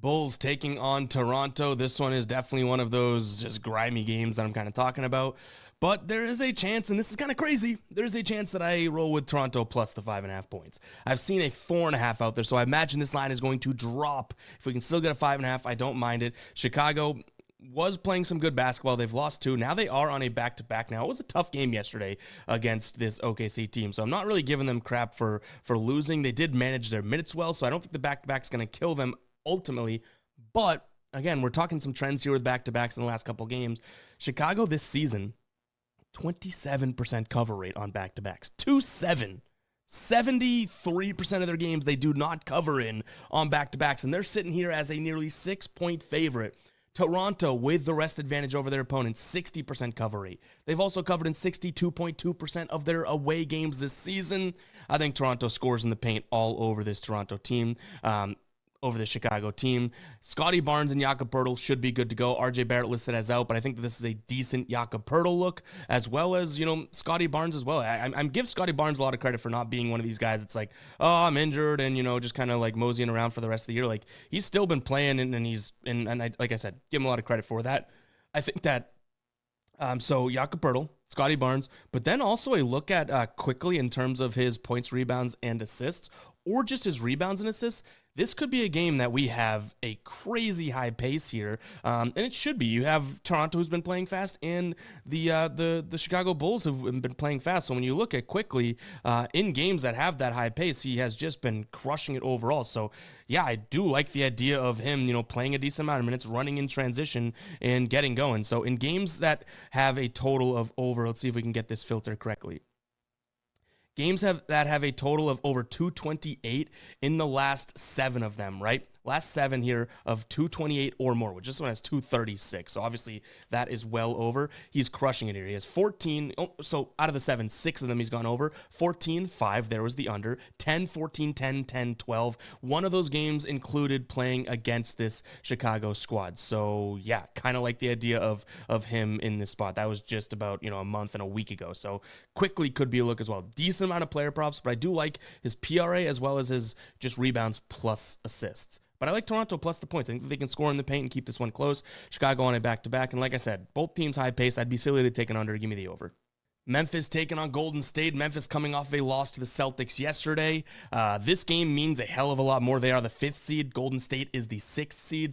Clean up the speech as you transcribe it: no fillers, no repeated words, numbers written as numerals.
Bulls taking on Toronto. This one is definitely one of those just grimy games that I'm kind of talking about. But there is a chance, and this is kind of crazy, there's a chance that I roll with Toronto plus the 5.5 points. I've seen a 4.5 out there, so I imagine this line is going to drop. If we can still get a 5.5, I don't mind it. Chicago was playing some good basketball. They've lost 2. Now they are on a back-to-back now. It was a tough game yesterday against this OKC team, so I'm not really giving them crap for losing. They did manage their minutes well, so I don't think the back-to-back is going to kill them ultimately. But, again, we're talking some trends here with back-to-backs in the last couple games. Chicago this season, 27% cover rate on back-to-backs. 2-7. 73% of their games they do not cover in on back-to-backs, and they're sitting here as a nearly 6-point favorite. Toronto, with the rest advantage over their opponents, 60% cover rate. They've also covered in 62.2% of their away games this season. I think Toronto scores in the paint all over this Toronto team. Over the Chicago team. Scottie Barnes and Jakob Poeltl should be good to go. RJ Barrett listed as out, but I think that this is a decent Jakob Poeltl look, as well as, Scottie Barnes as well. I give Scottie Barnes a lot of credit for not being one of these guys that's like, oh, I'm injured, and, just kind of like moseying around for the rest of the year. Like, he's still been playing, like I said, give him a lot of credit for that. I think that, so Jakob Poeltl, Scottie Barnes, but then also a look at Quickley in terms of his points, rebounds, and assists, or just his rebounds and assists. This could be a game that we have a crazy high pace here, and it should be. You have Toronto, who's been playing fast, and the Chicago Bulls have been playing fast. So when you look at Quickley in games that have that high pace, he has just been crushing it overall. So yeah, I do like the idea of him, playing a decent amount of minutes, running in transition, and getting going. So in games that have a total of over, let's see if we can get this filter correctly. Games that have a total of over 228 in the last 7 of them, right? Last 7 here of 228 or more, which this one has 236. So obviously that is well over. He's crushing it here. He has 14. So out of the 7, 6 of them he's gone over. 14, 5, there was the under. 10, 14, 10, 10, 12. One of those games included playing against this Chicago squad. So yeah, kind of like the idea of him in this spot. That was just about, a month and a week ago. So Quickley could be a look as well. Decent amount of player props, but I do like his PRA as well as his just rebounds plus assists. But I like Toronto plus the points. I think that they can score in the paint and keep this one close. Chicago on a back-to-back. And like I said, both teams high pace. I'd be silly to take an under. Give me the over. Memphis taking on Golden State. Memphis coming off of a loss to the Celtics yesterday. This game means a hell of a lot more. They are the 5th seed. Golden State is the 6th seed.